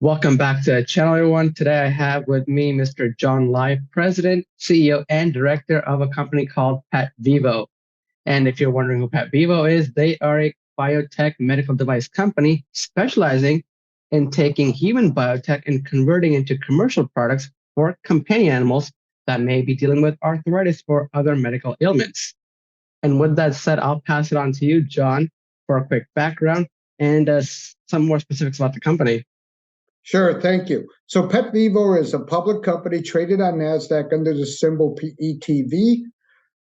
Welcome back to the channel, everyone. Today I have with me Mr. John Lai, President, CEO, and Director of a company called PetVivo. And if you're wondering who PetVivo is, they are a biotech medical device company specializing in taking human biotech and converting into commercial products for companion animals that may be dealing with arthritis or other medical ailments. And with that said, I'll pass it on to you, John, for a quick background and some more specifics about the company. Sure, thank you. So PetVivo is a public company traded on NASDAQ under the symbol PETV.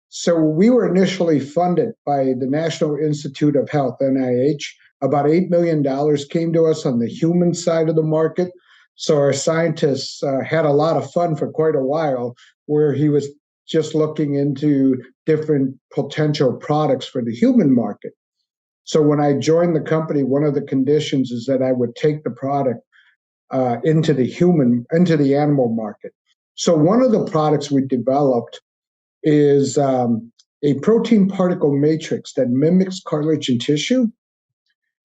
So we were initially funded by the National Institute of Health, NIH. About $8 million came to us on the human side of the market. So our scientists had a lot of fun for quite a while, where he was just looking into different potential products for the human market. So when I joined the company, one of the conditions is that I would take the product into the animal market. So one of the products we developed is a protein particle matrix that mimics cartilage and tissue.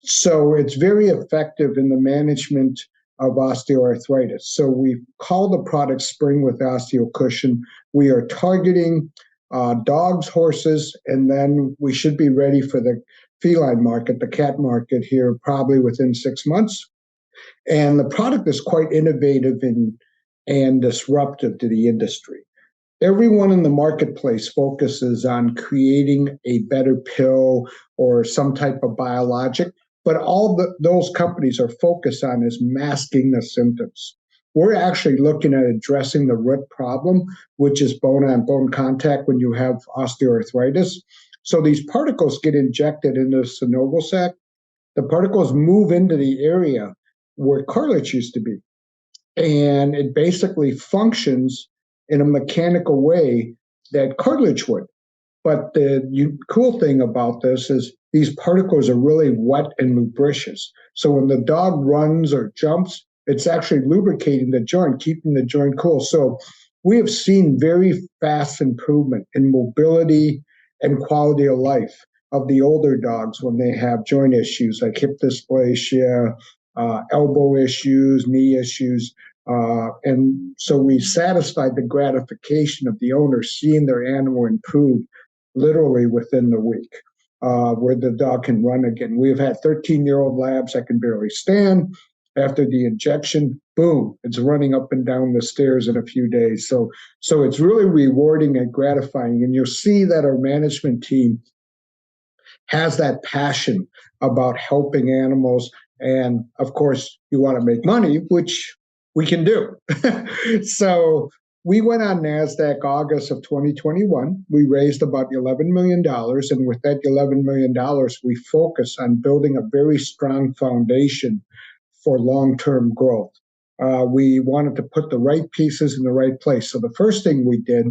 So it's very effective in the management of osteoarthritis. So we call the product Spryng with OsteoCushion. We are targeting dogs, horses, and then we should be ready for the feline market, the cat market here, probably within 6 months. And the product is quite innovative and disruptive to the industry. Everyone in the marketplace focuses on creating a better pill or some type of biologic, but those companies are focused on is masking the symptoms. We're actually looking at addressing the root problem, which is bone-on-bone contact when you have osteoarthritis. So these particles get injected into the synovial sac. The particles move into the area where cartilage used to be. And it basically functions in a mechanical way that cartilage would. But the cool thing about this is these particles are really wet and lubricious. So when the dog runs or jumps, it's actually lubricating the joint, keeping the joint cool. So we have seen very fast improvement in mobility and quality of life of the older dogs when they have joint issues like hip dysplasia, elbow issues, knee issues. And so we satisfied the gratification of the owner seeing their animal improve literally within the week, where the dog can run again. We've had 13-year-old labs that can barely stand. After the injection, boom, it's running up and down the stairs in a few days. So it's really rewarding and gratifying. And you'll see that our management team has that passion about helping animals. And of course, you want to make money, which we can do. So we went on NASDAQ August of 2021. We raised about $11 million. And with that $11 million, we focus on building a very strong foundation for long-term growth. We wanted to put the right pieces in the right place. So the first thing we did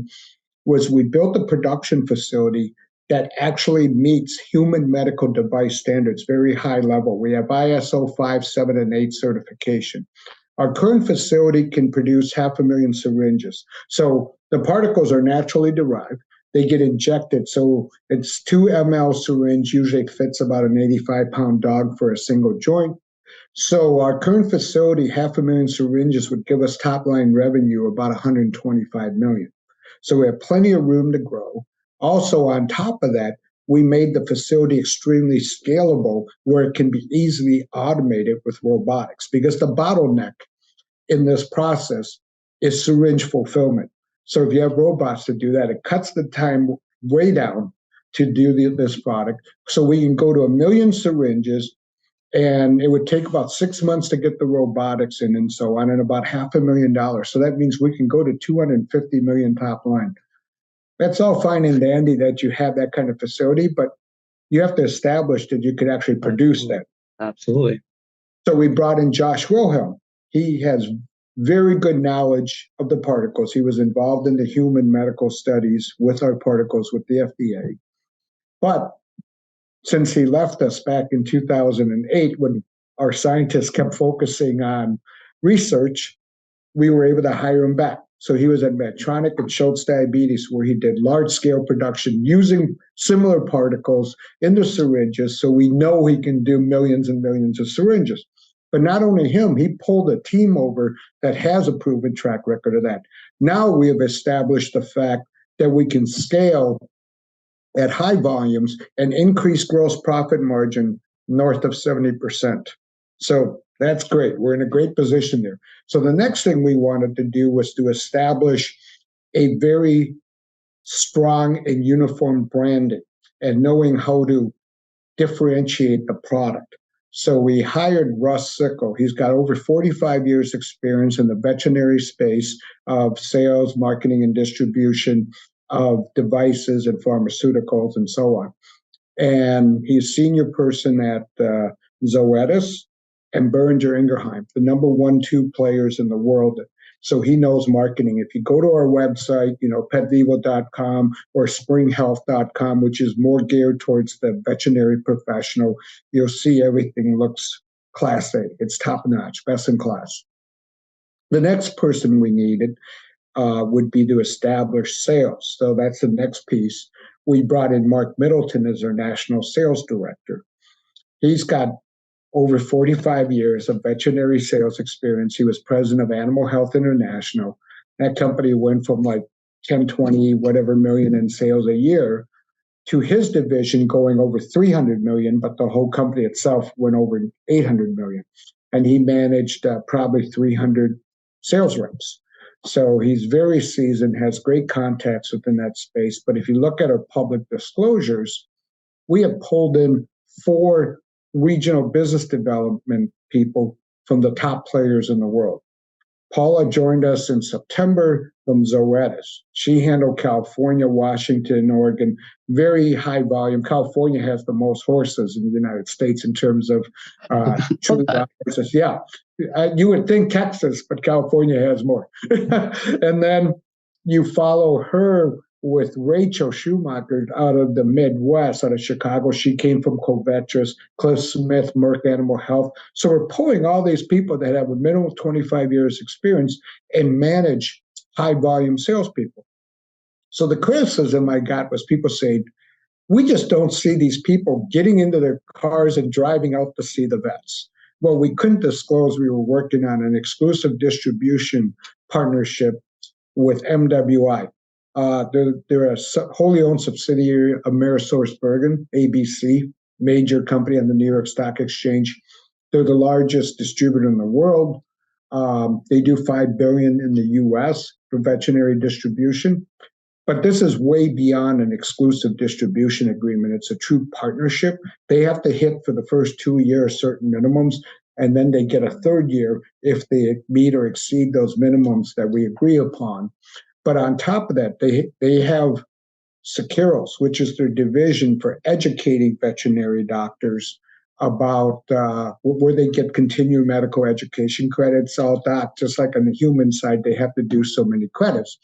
was we built a production facility that actually meets human medical device standards, very high level. We have ISO 5, 7, and 8 certification. Our current facility can produce 500,000 syringes. So the particles are naturally derived. They get injected. So it's 2 ml syringe, usually fits about an 85-pound dog for a single joint. So our current facility, 500,000 syringes would give us top-line revenue about 125 million. So we have plenty of room to grow. Also, on top of that, we made the facility extremely scalable where it can be easily automated with robotics, because the bottleneck in this process is syringe fulfillment. So if you have robots to do that, it cuts the time way down to do this product. So we can go to 1 million syringes, and it would take about 6 months to get the robotics in and so on, and about $500,000. So that means we can go to 250 million top line. That's all fine and dandy that you have that kind of facility, but you have to establish that you could actually produce that. Absolutely. So we brought in Josh Wilhelm. He has very good knowledge of the particles. He was involved in the human medical studies with our particles with the FDA. But since he left us back in 2008, when our scientists kept focusing on research, we were able to hire him back. So he was at Medtronic and Schultz Diabetes, where he did large-scale production using similar particles in the syringes. So we know he can do millions and millions of syringes. But not only him, he pulled a team over that has a proven track record of that. Now we have established the fact that we can scale at high volumes and increase gross profit margin north of 70%. So that's great. We're in a great position there. So the next thing we wanted to do was to establish a very strong and uniform branding and knowing how to differentiate the product. So we hired Russ Sickle. He's got over 45 years experience in the veterinary space of sales, marketing, and distribution of devices and pharmaceuticals and so on. And he's senior person at Zoetis and Boehringer Ingelheim, the number 1-2 players in the world. So he knows marketing. If you go to our website, petvivo.com or springhealth.com, which is more geared towards the veterinary professional, you'll see everything looks class A. It's top notch, best in class. The next person we needed would be to establish sales. So that's the next piece. We brought in Mark Middleton as our national sales director. He's got over 45 years of veterinary sales experience. He was president of Animal Health International. That company went from like 10, 20, whatever million in sales a year to his division going over 300 million, but the whole company itself went over 800 million. And he managed probably 300 sales reps. So he's very seasoned, has great contacts within that space. But if you look at our public disclosures, we have pulled in 4 regional business development people from the top players in the world. Paula joined us in September from Zoetis. She handled California, Washington, Oregon, very high volume. California has the most horses in the United States in terms of true horses. Yeah, you would think Texas, but California has more. And then you follow her with Rachel Schumacher out of the Midwest, out of Chicago. She came from Covetrus, Cliff Smith, Merck Animal Health. So we're pulling all these people that have a minimum of 25 years experience and manage high volume salespeople. So the criticism I got was people saying, we just don't see these people getting into their cars and driving out to see the vets. Well, we couldn't disclose we were working on an exclusive distribution partnership with MWI. They're a wholly owned subsidiary of AmerisourceBergen, ABC, major company on the New York Stock Exchange. They're the largest distributor in the world. They do $5 billion in the U.S. for veterinary distribution. But this is way beyond an exclusive distribution agreement. It's a true partnership. They have to hit for the first 2 years certain minimums, and then they get a third year if they meet or exceed those minimums that we agree upon. But on top of that, they have Securos, which is their division for educating veterinary doctors about where they get continuing medical education credits, all that. Just like on the human side, they have to do so many credits.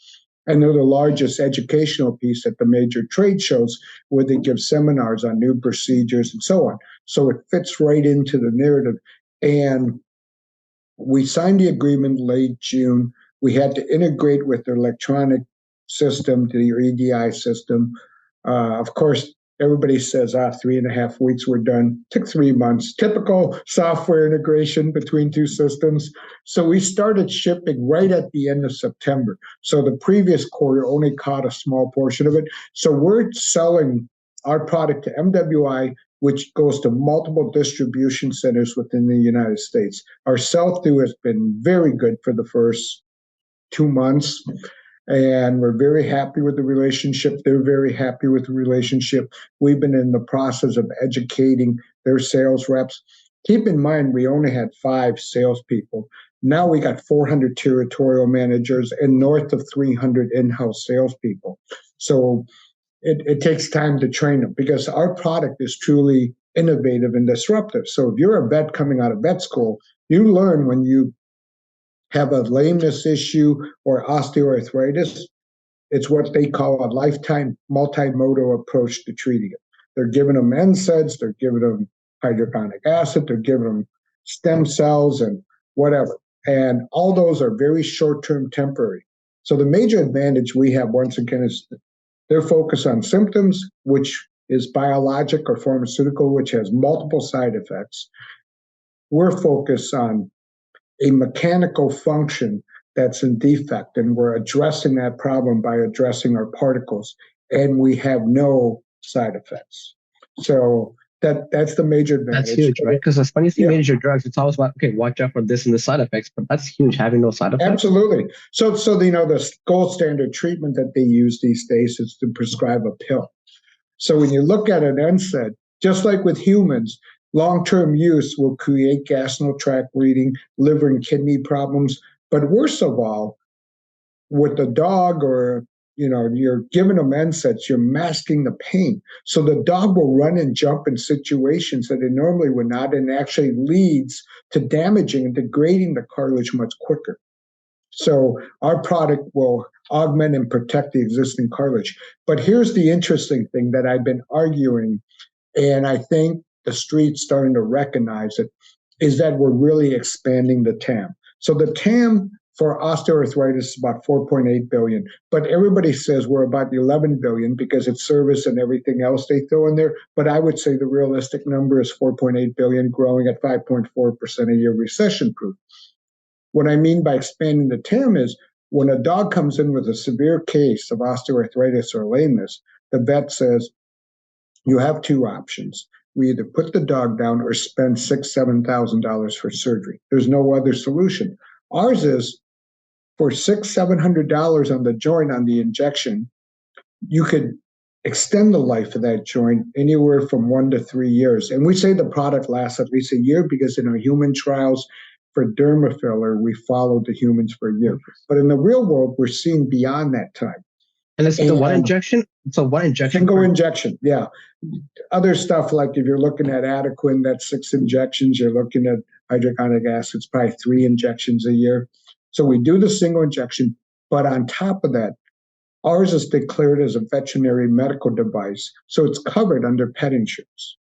And they're the largest educational piece at the major trade shows where they give seminars on new procedures and so on. So it fits right into the narrative. And we signed the agreement late June. We had to integrate with their electronic system, to your EDI system. Of course, everybody says, 3.5 weeks, we're done. Took 3 months. Typical software integration between 2 systems. So we started shipping right at the end of September. So the previous quarter only caught a small portion of it. So we're selling our product to MWI, which goes to multiple distribution centers within the United States. Our sell-through has been very good for the first 2 months. And we're very happy with the relationship. They're very happy with the relationship. We've been in the process of educating their sales reps. Keep in mind, we only had 5 salespeople. Now we got 400 territorial managers and north of 300 in-house salespeople. So it takes time to train them because our product is truly innovative and disruptive. So if you're a vet coming out of vet school, you learn when you have a lameness issue or osteoarthritis, it's what they call a lifetime multimodal approach to treating it. They're giving them NSAIDs, they're giving them hydrochloric acid, they're giving them stem cells and whatever. And all those are very short-term temporary. So the major advantage we have, once again, is their focus on symptoms, which is biologic or pharmaceutical, which has multiple side effects. we're focused on a mechanical function that's in defect, and we're addressing that problem by addressing our particles, and we have no side effects. So that's the major advantage. That's huge, right? Because when you see major drugs, it's always about, okay, watch out for this and the side effects, but that's huge, having no side effects. Absolutely. So the gold standard treatment that they use these days is to prescribe a pill. So when you look at an NSAID, just like with humans, long-term use will create gastrointestinal tract bleeding, liver and kidney problems. But worst of all, with the dog, or you're giving them NSAIDs, you're masking the pain. So the dog will run and jump in situations that it normally would not, and actually leads to damaging and degrading the cartilage much quicker. So our product will augment and protect the existing cartilage. But here's the interesting thing that I've been arguing, and I think the street's starting to recognize it, is that we're really expanding the TAM. So the TAM for osteoarthritis is about 4.8 billion, but everybody says we're about 11 billion because it's service and everything else they throw in there. But I would say the realistic number is 4.8 billion, growing at 5.4% a year, recession-proof. What I mean by expanding the TAM is when a dog comes in with a severe case of osteoarthritis or lameness, the vet says, you have two options. We either put the dog down or spend $6,000, $7,000 for surgery. There's no other solution. Ours is for $600, $700 on the joint, on the injection, you could extend the life of that joint anywhere from 1 to 3 years. And we say the product lasts at least a year because in our human trials for derma filler, we followed the humans for a year. But in the real world, we're seeing beyond that time. And it's the one injection? So one injection? Single injection, yeah. Other stuff, like if you're looking at Adequin, that's 6 injections. You're looking at hydrochloric acid, it's probably 3 injections a year. So we do the single injection, but on top of that, ours is declared as a veterinary medical device, so it's covered under pet insurance.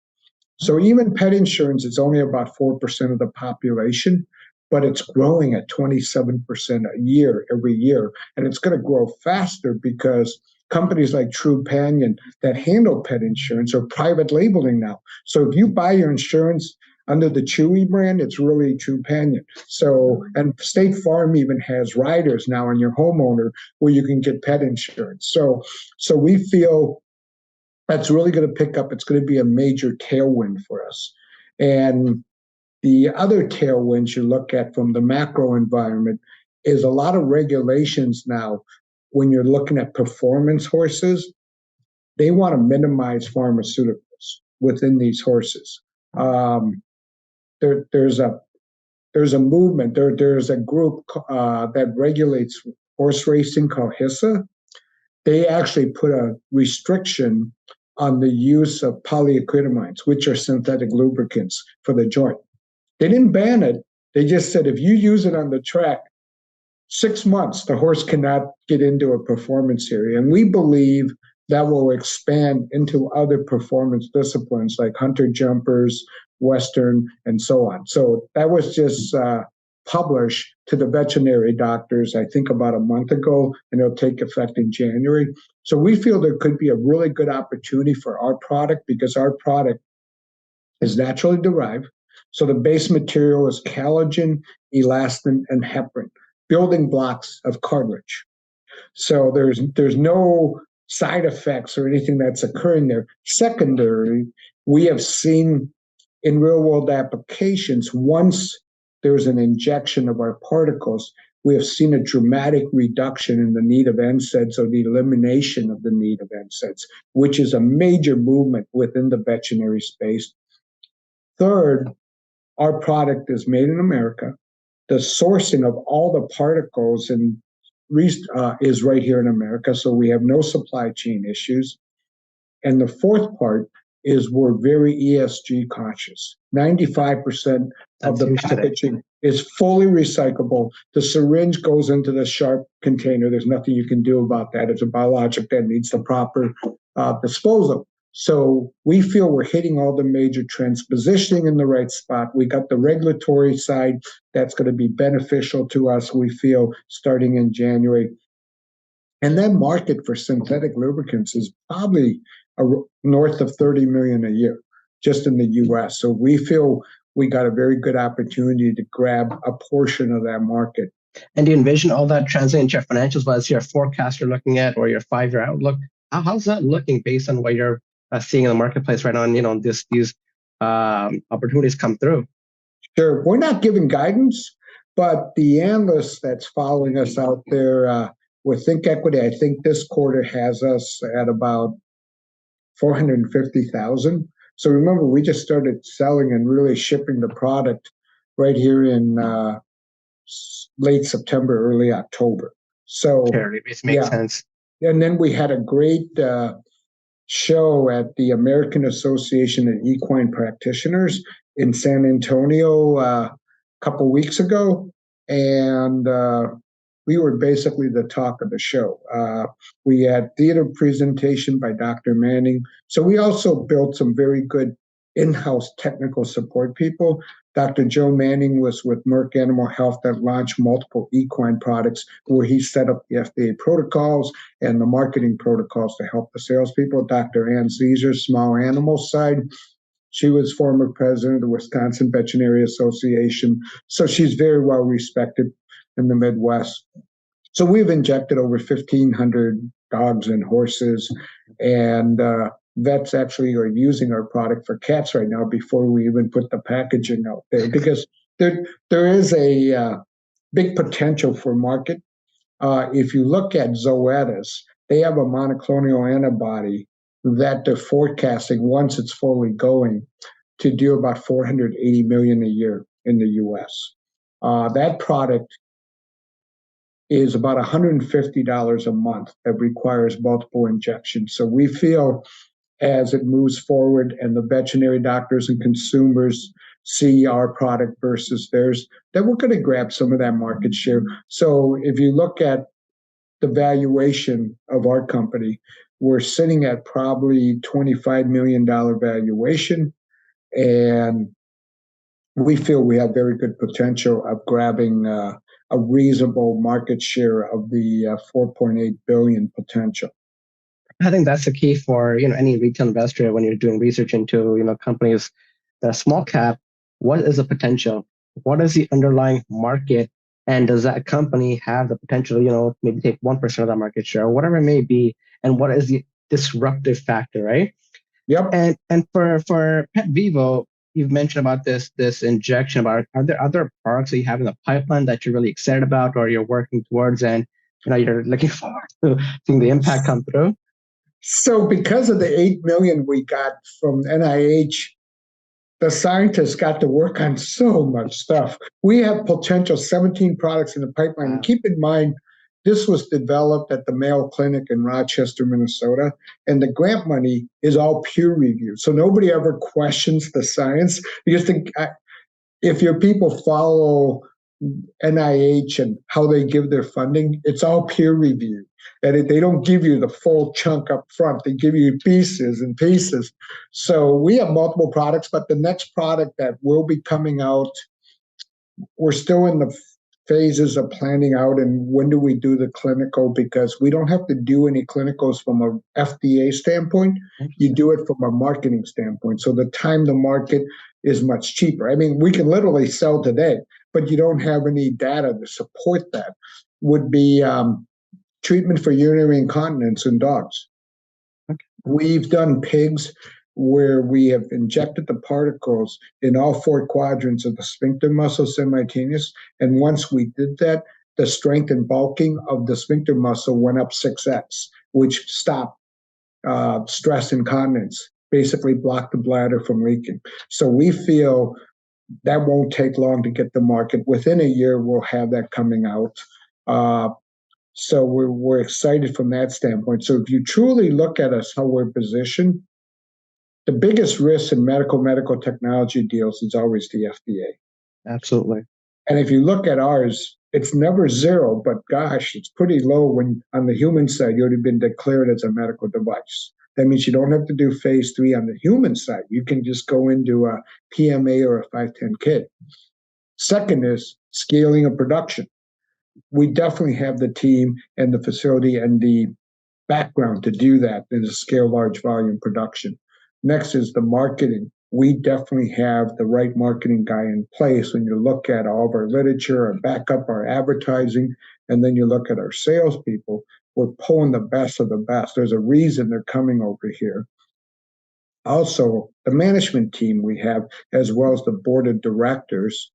So even pet insurance is only about 4% of the population, but it's growing at 27% a year, every year. And it's going to grow faster because companies like Trupanion that handle pet insurance are private labeling now. So if you buy your insurance under the Chewy brand, it's really Trupanion. So, and State Farm even has riders now on your homeowner where you can get pet insurance. So we feel that's really going to pick up. It's going to be a major tailwind for us. And the other tailwinds you look at from the macro environment is a lot of regulations now. When you're looking at performance horses, they want to minimize pharmaceuticals within these horses. There's a movement. There's a group that regulates horse racing called HISA. They actually put a restriction on the use of polyacrylamines, which are synthetic lubricants for the joint. They didn't ban it. They just said if you use it on the track, 6 months, the horse cannot get into a performance area. And we believe that will expand into other performance disciplines like hunter jumpers, Western, and so on. So that was just published to the veterinary doctors, I think about a month ago, and it'll take effect in January. So we feel there could be a really good opportunity for our product because our product is naturally derived. So the base material is collagen, elastin, and heparin, building blocks of cartilage. So there's no side effects or anything that's occurring there. Secondary, we have seen in real world applications, once there's an injection of our particles, we have seen a dramatic reduction in the need of NSAIDs or the elimination of the need of NSAIDs, which is a major movement within the veterinary space. Third, our product is made in America. The sourcing of all the particles is right here in America, so we have no supply chain issues. And the fourth part is we're very ESG conscious. 95% of the packaging is fully recyclable. The syringe goes into the sharp container. There's nothing you can do about that. It's a biologic that needs the proper disposal. So we feel we're hitting all the major trends, positioning in the right spot. We got the regulatory side that's going to be beneficial to us, we feel, starting in January. And that market for synthetic lubricants is probably north of 30 million a year just in the US. So we feel we got a very good opportunity to grab a portion of that market. And do you envision all that translating into your financials, whether it's your forecast you're looking at or your 5-year outlook? How's that looking based on what you're seeing in the marketplace right now? And these opportunities come through. Sure, we're not giving guidance, but the analyst that's following us out there with Think Equity, I think this quarter has us at about 450,000. So remember, we just started selling and really shipping the product right here in late September, early October. So it makes sense. And then we had a great show at the American Association of Equine Practitioners in San Antonio a couple weeks ago, and we were basically the talk of the show. We had theater presentation by Dr. Manning. So we also built some very good in-house technical support people. Dr. Joe Manning was with Merck Animal Health that launched multiple equine products, where he set up the FDA protocols and the marketing protocols to help the salespeople. Dr. Ann Caesar, small animal side. She was former president of the Wisconsin Veterinary Association. So she's very well respected in the Midwest. So we've injected over 1,500 dogs and horses, and vets actually are using our product for cats right now before we even put the packaging out there, because there is a big potential for market. If you look at Zoetis, they have a monoclonal antibody that they're forecasting, once it's fully going, to do about $480 million a year in the U.S. That product is about $150 a month that requires multiple injections. So we feel as it moves forward and the veterinary doctors and consumers see our product versus theirs, that we're going to grab some of that market share. So if you look at the valuation of our company, we're sitting at probably $25 million valuation, and we feel we have very good potential of grabbing a reasonable market share of the 4.8 billion potential. I think that's the key for any retail investor when you're doing research into companies that are small cap. What is the potential? What is the underlying market? And does that company have the potential, maybe take 1% of that market share or whatever it may be? And what is the disruptive factor, right? Yep. And for PetVivo, you've mentioned about this injection. Are there other products that you have in the pipeline that you're really excited about or you're working towards, and you're looking forward to seeing the impact come through? So because of the 8 million we got from NIH, the scientists got to work on so much stuff. We have potential 17 products in the pipeline. Wow. And keep in mind, this was developed at the Mayo Clinic in Rochester, Minnesota, and the grant money is all peer reviewed. So nobody ever questions the science, because if your people follow NIH and how they give their funding, it's all peer reviewed. And they don't give you the full chunk up front. They give you pieces and pieces. So we have multiple products, but the next product that will be coming out, we're still in the phases of planning out and when do we do the clinical, because we don't have to do any clinicals from a FDA standpoint. You do it from a marketing standpoint. So the time to market is much cheaper. I mean, we can literally sell today, but you don't have any data to support that. Would be treatment for urinary incontinence in dogs. Okay. We've done pigs where we have injected the particles in all 4 quadrants of the sphincter muscle simultaneous. And once we did that, the strength and bulking of the sphincter muscle went up 6x, which stopped stress incontinence, basically blocked the bladder from leaking. So we feel that won't take long to get the market. Within a year, we'll have that coming out. So we're excited from that standpoint. So if you truly look at us, how we're positioned, the biggest risk in medical technology deals is always the FDA. Absolutely. And if you look at ours, it's never zero, but gosh, it's pretty low when on the human side, you already been declared as a medical device. That means you don't have to do phase 3 on the human side. You can just go into a PMA or a 510K. Second is scaling of production. We definitely have the team and the facility and the background to do that and to scale large volume production. Next is the marketing. we definitely have the right marketing guy in place. When you look at all of our literature, our backup, our advertising, and then you look at our salespeople, we're pulling the best of the best. There's a reason they're coming over here. Also, the management team we have, as well as the board of directors,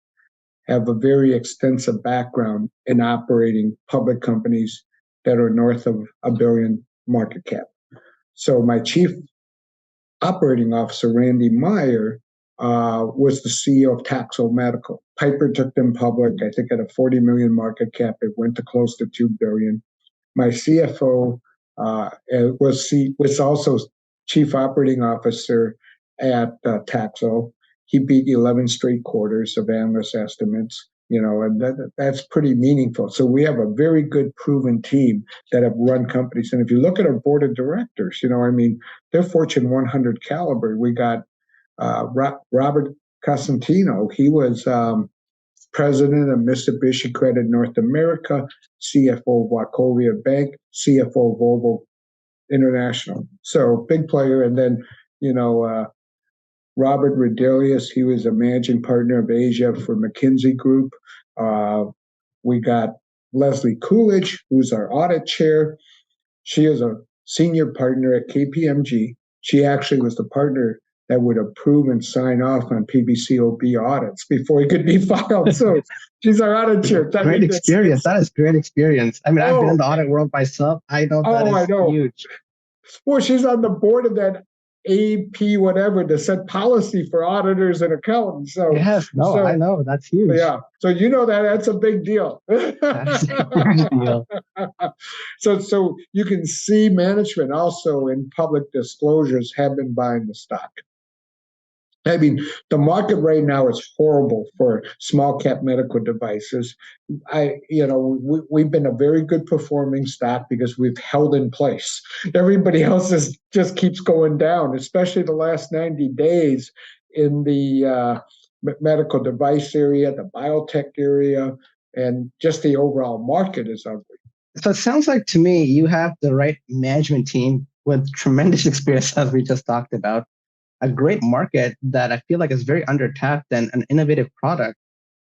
have a very extensive background in operating public companies that are north of $1 billion market cap. So my chief operating officer, Randy Meyer, was the CEO of Taxo Medical. Piper took them public, I think, at a 40 million market cap. It went to close to 2 billion. My CFO was also chief operating officer at Taxo. He beat 11 straight quarters of analyst estimates, and that's pretty meaningful. So we have a very good proven team that have run companies. And if you look at our board of directors, they're Fortune 100 caliber. We got Robert Cosentino. He was president of Mitsubishi Credit North America, CFO of Wachovia Bank, CFO of Volvo International. So big player. And then, Robert Rodelius, he was a managing partner of Asia for McKinsey Group. We got Leslie Coolidge, who's our audit chair. She is a senior partner at KPMG. She actually was the partner that would approve and sign off on PBCOB audits before it could be filed. So she's our audit chair. Great experience. That is great experience. I've been in the audit world myself. I know that is huge. Well, she's on the board of that AP whatever to set policy for auditors and accountants. So I know that's huge. Yeah, so that's a big deal. That's a huge deal. So you can see management also in public disclosures have been buying the stock. The market right now is horrible for small cap medical devices. We've been a very good performing stock because we've held in place. Everybody else just keeps going down, especially the last 90 days in the medical device area, the biotech area, and just the overall market is ugly. So it sounds like to me you have the right management team with tremendous experience, as we just talked about. A great market that I feel like is very undertapped and an innovative product.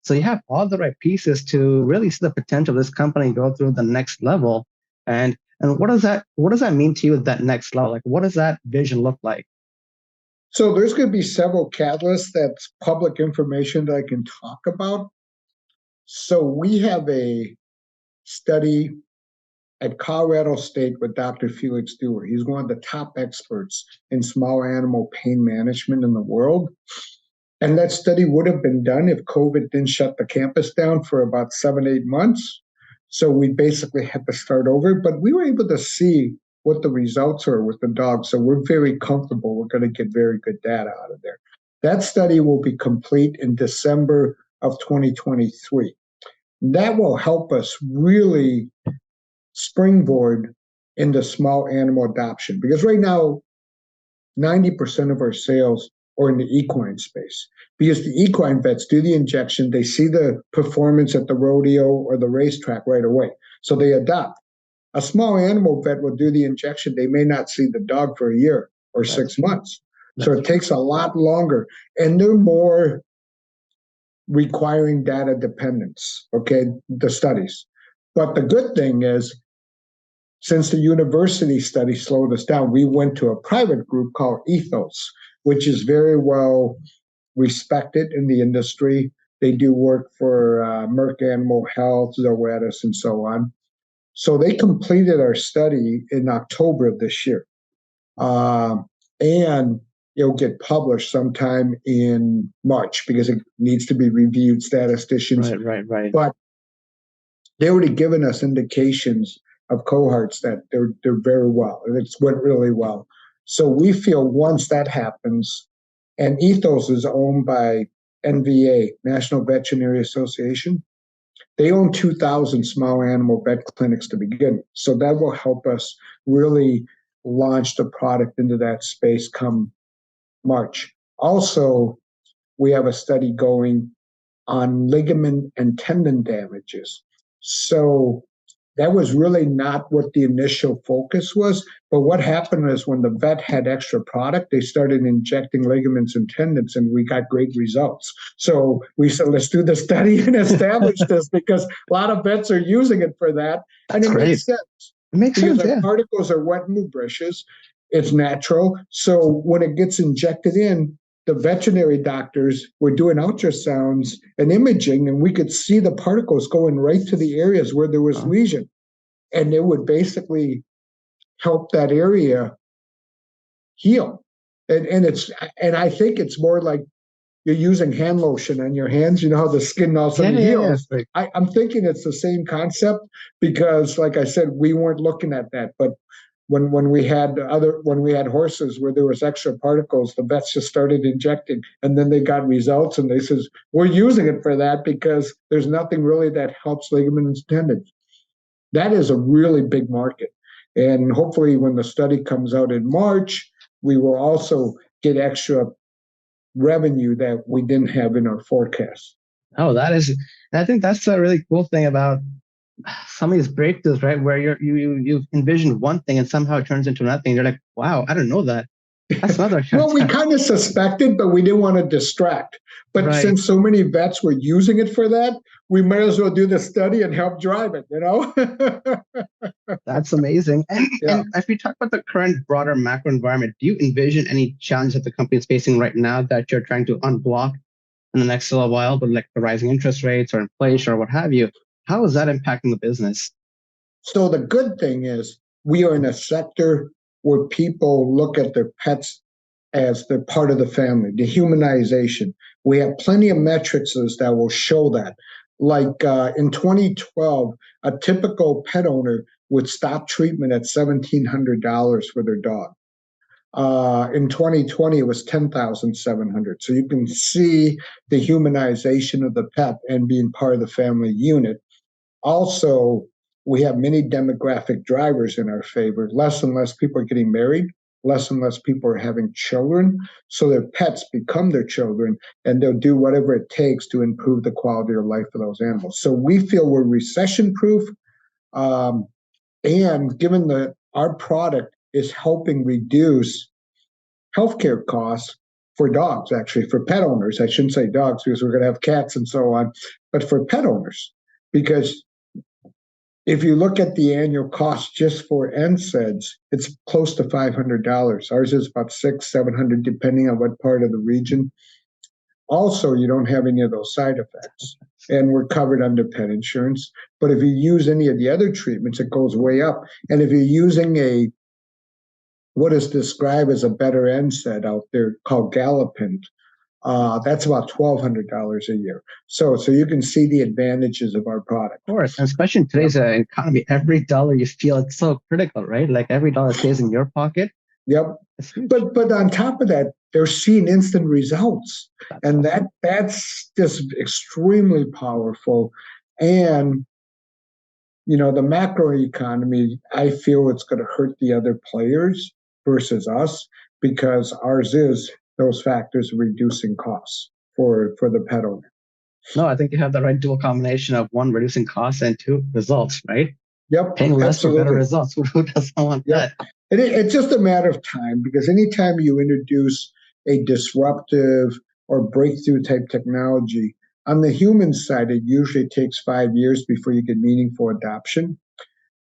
So you have all the right pieces to really see the potential of this company go through the next level. And what does that mean to you at that next level? Like, what does that vision look like? So there's going to be several catalysts. That's public information that I can talk about. So we have a study at Colorado State with Dr. Felix Dewar. He's one of the top experts in small animal pain management in the world. And that study would have been done if COVID didn't shut the campus down for about 7-8 months. So we basically had to start over, but we were able to see what the results are with the dogs. So we're very comfortable. We're going to get very good data out of there. That study will be complete in December of 2023. That will help us really springboard into small animal adoption, because right now 90% of our sales are in the equine space, because the equine vets do the injection, they see the performance at the rodeo or the racetrack right away, so they adopt. A small animal vet will do the injection, they may not see the dog for a year or 6 months, so it takes a lot longer, and they're more requiring data dependence, the studies. But the good thing is, since the university study slowed us down, we went to a private group called Ethos, which is very well respected in the industry. They do work for Merck Animal Health, Zoetis, and so on. So they completed our study in October of this year. And it'll get published sometime in March because it needs to be reviewed, statisticians. Right. But they already given us indications of cohorts that they're very well, and it's went really well. So we feel once that happens, and Ethos is owned by NVA, National Veterinary Association, they own 2,000 small animal vet clinics to begin. So that will help us really launch the product into that space come March. Also, we have a study going on ligament and tendon damages. So that was really not what the initial focus was. But what happened is when the vet had extra product, they started injecting ligaments and tendons, and we got great results. So we said, let's do the study and establish this, because a lot of vets are using it for that. And it makes sense. It makes because sense, our yeah. particles are wet and lubricious. It's natural. So when it gets injected in, the veterinary doctors were doing ultrasounds and imaging, and we could see the particles going right to the areas where there was lesion. And it would basically help that area heal. And I think it's more like you're using hand lotion on your hands. You know how the skin all of a sudden heals? Yeah. I'm thinking it's the same concept, because, like I said, we weren't looking at that. But when we had horses where there was extra particles, the vets just started injecting, and then they got results, and they says, we're using it for that because there's nothing really that helps ligaments and tendons. That is a really big market. And hopefully when the study comes out in March, we will also get extra revenue that we didn't have in our forecast. Oh, I think that's a really cool thing about some of these breakthroughs, right? Where you envision one thing and somehow it turns into nothing. You're like, wow, I didn't know that. That's another. Well, we kind of suspected, but we didn't want to distract. But since so many vets were using it for that, we might as well do the study and help drive it, you know? That's amazing. And if we talk about the current broader macro environment, do you envision any challenge that the company is facing right now that you're trying to unblock in the next little while, with like the rising interest rates or inflation or what have you? How is that impacting the business? So the good thing is we are in a sector where people look at their pets as they're part of the family, the humanization. We have plenty of metrics that will show that. Like in 2012, a typical pet owner would stop treatment at $1,700 for their dog. In 2020, it was $10,700. So you can see the humanization of the pet and being part of the family unit. Also, we have many demographic drivers in our favor. Less and less people are getting married. Less and less people are having children. So their pets become their children, and they'll do whatever it takes to improve the quality of life for those animals. So we feel we're recession-proof. And given that our product is helping reduce healthcare costs for dogs, actually, for pet owners. I shouldn't say dogs because we're going to have cats and so on, but for pet owners. Because if you look at the annual cost just for NSAIDs, it's close to $500. Ours is about $600-700, depending on what part of the region. Also, you don't have any of those side effects, and we're covered under pet insurance. But if you use any of the other treatments, it goes way up. And if you're using what is described as a better NSAID out there called Galliprant, that's about $1,200 a year. So you can see the advantages of our product. Of course, and especially in today's economy, every dollar you feel it's so critical, right? Like every dollar stays in your pocket. Yep. But on top of that, they're seeing instant results, and that's just extremely powerful. And the macro economy, I feel it's going to hurt the other players versus us, because ours is those factors reducing costs for the pet owner. No, I think you have the right dual combination of one, reducing costs, and two, results, right? Yep. Paying less for better results. Who doesn't want that? And it's just a matter of time, because anytime you introduce a disruptive or breakthrough type technology, on the human side, it usually takes 5 years before you get meaningful adoption.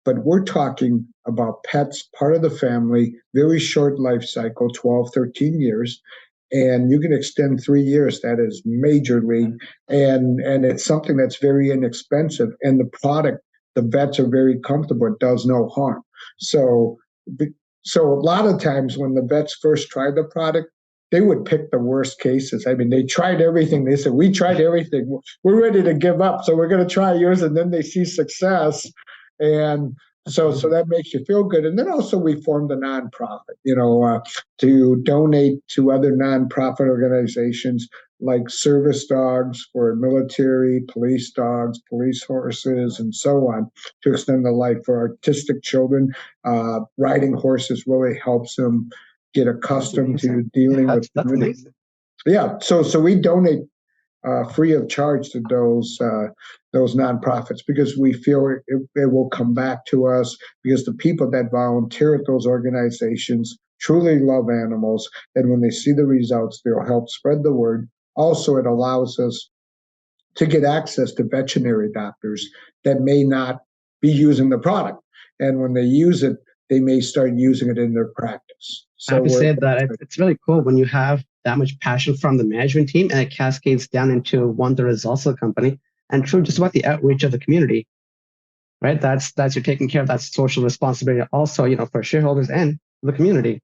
But we're talking about pets, part of the family, very short life cycle, 12, 13 years. And you can extend 3 years. That is major league. And it's something that's very inexpensive. And the product, the vets are very comfortable. It does no harm. So a lot of times when the vets first tried the product, they would pick the worst cases. I mean, they tried everything. They said, we tried everything. We're ready to give up. So we're going to try yours. And then they see success. And so that makes you feel good. And then also we formed a nonprofit, to donate to other nonprofit organizations like service dogs for military, police dogs, police horses, and so on, to extend the life for autistic children. Riding horses really helps them get accustomed to dealing with. That's amazing. Yeah, so we donate free of charge to those nonprofits, because we feel it will come back to us, because the people that volunteer at those organizations truly love animals, and when they see the results, they'll help spread the word. Also, it allows us to get access to veterinary doctors that may not be using the product, and when they use it, they may start using it in their practice. So I have to say that it's really cool when you have that much passion from the management team and it cascades down into the results of the company and true just about the outreach of the community, right? That's you're taking care of that social responsibility also, for shareholders and the community.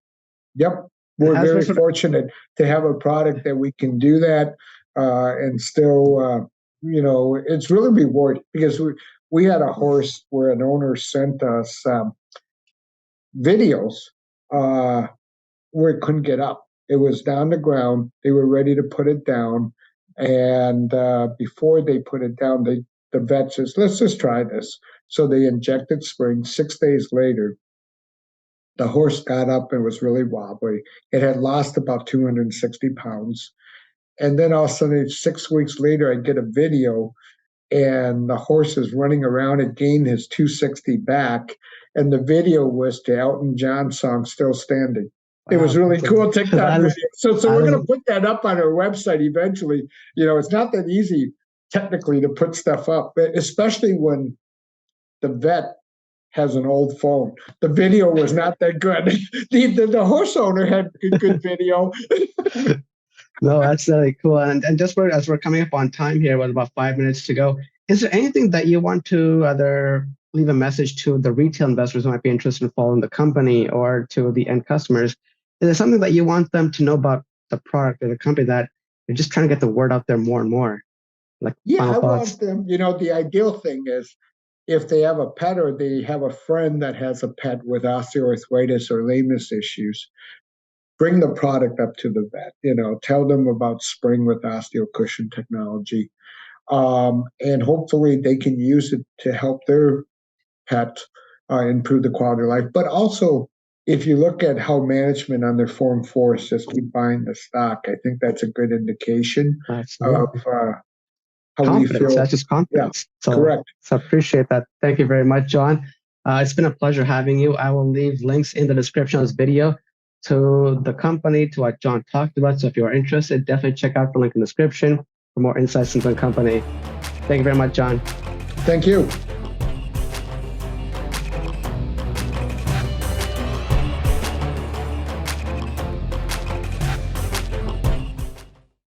Yep. We're very fortunate to have a product that we can do that and still, it's really rewarding, because we had a horse where an owner sent us videos where it couldn't get up. It was down the ground. They were ready to put it down. And before they put it down, the vet says, let's just try this. So they injected Spryng. 6 days later, the horse got up and was really wobbly. It had lost about 260 pounds. And then all of a sudden, 6 weeks later, I get a video, and the horse is running around. It gained his 260 back. And the video was the Elton John song, Still Standing. It was really cool TikTok video. So we're going to put that up on our website eventually. It's not that easy technically to put stuff up, especially when the vet has an old phone. The video was not that good. The horse owner had good video. No, that's really cool. And just as we're coming up on time here, with about 5 minutes to go, is there anything that you want to either leave a message to the retail investors who might be interested in following the company, or to the end customers? Is there something that you want them to know about the product or the company that you're just trying to get the word out there more and more? I want them, the ideal thing is if they have a pet or they have a friend that has a pet with osteoarthritis or lameness issues, bring the product up to the vet, tell them about Spryng with OsteoCushion Technology. And hopefully they can use it to help their pet improve the quality of life. But also, if you look at how management on their Form 4 says keep buying the stock, I think that's a good indication of how we feel. That's just confidence. Yeah, correct. So I appreciate that. Thank you very much, John. It's been a pleasure having you. I will leave links in the description of this video to the company, to what John talked about. So if you are interested, definitely check out the link in the description for more insights into the company. Thank you very much, John. Thank you.